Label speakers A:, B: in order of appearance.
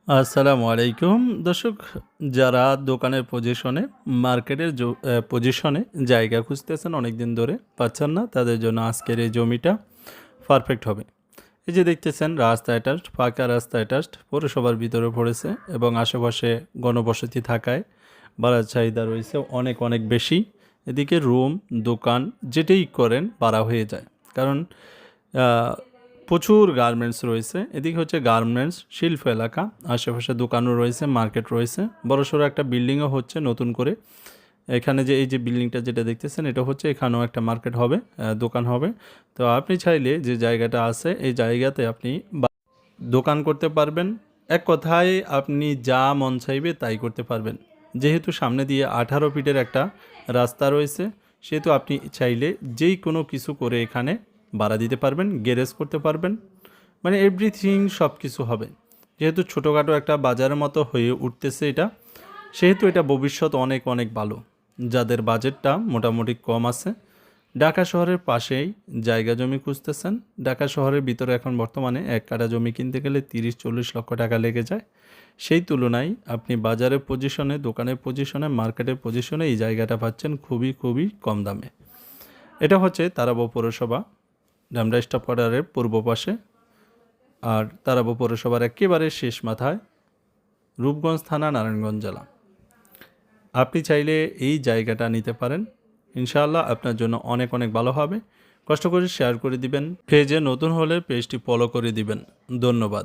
A: আসসালামু আলাইকুম দর্শক, যারা দোকানের পজিশনে মার্কেটের পজিশনে জায়গা খুঁজতেছেন, অনেক দিন ধরে পাচ্ছেন না, তাদের জন্য আজকের এই জমিটা পারফেক্ট হবে। এই যে দেখতেছেন, রাস্তা অ্যাটাচড, পাকা রাস্তা অ্যাটাচড, পৌরসভার ভিতরে পড়েছে এবং আশেপাশে গণবসতি থাকায় ভাড়ার চাহিদা রয়েছে অনেক অনেক বেশি। এদিকে রুম, দোকান যেটাই করেন ভাড়া হয়ে যায়, কারণ প্রচুর গার্মেন্টস রয়েছে। এদিকে হচ্ছে গার্মেন্টস শিল্প এলাকা, আশেপাশে দোকানও রয়েছে, মার্কেট রয়েছে, বড়সড় একটা বিল্ডিংও হচ্ছে নতুন করে। এখানে যে এই যে বিল্ডিংটা যেটা দেখতেছেন, এটা হচ্ছে এখানেও একটা মার্কেট হবে, দোকান হবে। তো আপনি চাইলে যে জায়গাটা আছে এই জায়গাতে আপনি দোকান করতে পারবেন। এক কথায় আপনি যা মন চাইবে তাই করতে পারবেন। যেহেতু সামনে দিয়ে 18 ফিটের একটা রাস্তা রয়েছে, সেহেতু আপনি চাইলে যেই কোনো কিছু করে এখানে ভাড়া দিতে পারবেন, গ্যারেজ করতে পারবেন, মানে এভরিথিং সব কিছু হবে। যেহেতু ছোটোখাটো একটা বাজারের মতো হয়ে উঠতেছে এটা, সেহেতু এটা ভবিষ্যৎ অনেক অনেক ভালো। যাদের বাজেটটা মোটামুটি কম আছে, ঢাকা শহরের পাশেই জায়গা জমি খুঁজতেছেন। ঢাকা শহরের ভিতরে এখন বর্তমানে 1 কাঠা জমি কিনতে গেলে 30-40 লক্ষ টাকা লেগে যায়। সেই তুলনায় আপনি বাজারের পজিশনে, দোকানের পজিশনে, মার্কেটের পজিশনে এই জায়গাটা পাচ্ছেন খুবই খুবই কম দামে। এটা হচ্ছে তারাবো পৌরসভা, ঢামরা স্টপ কোয়ার্টারের পূর্ব পাশে, আর তারাবো পৌরসভার একেবারে শেষ মাথায়, রূপগঞ্জ থানা, নারায়ণগঞ্জ জেলা। আপনি চাইলে এই জায়গাটা নিতে পারেন, ইনশাআল্লাহ আপনার জন্য অনেক অনেক ভালো হবে। কষ্ট করে শেয়ার করে দিবেন, পেজে নতুন হলে পেজটি ফলো করে দিবেন। ধন্যবাদ।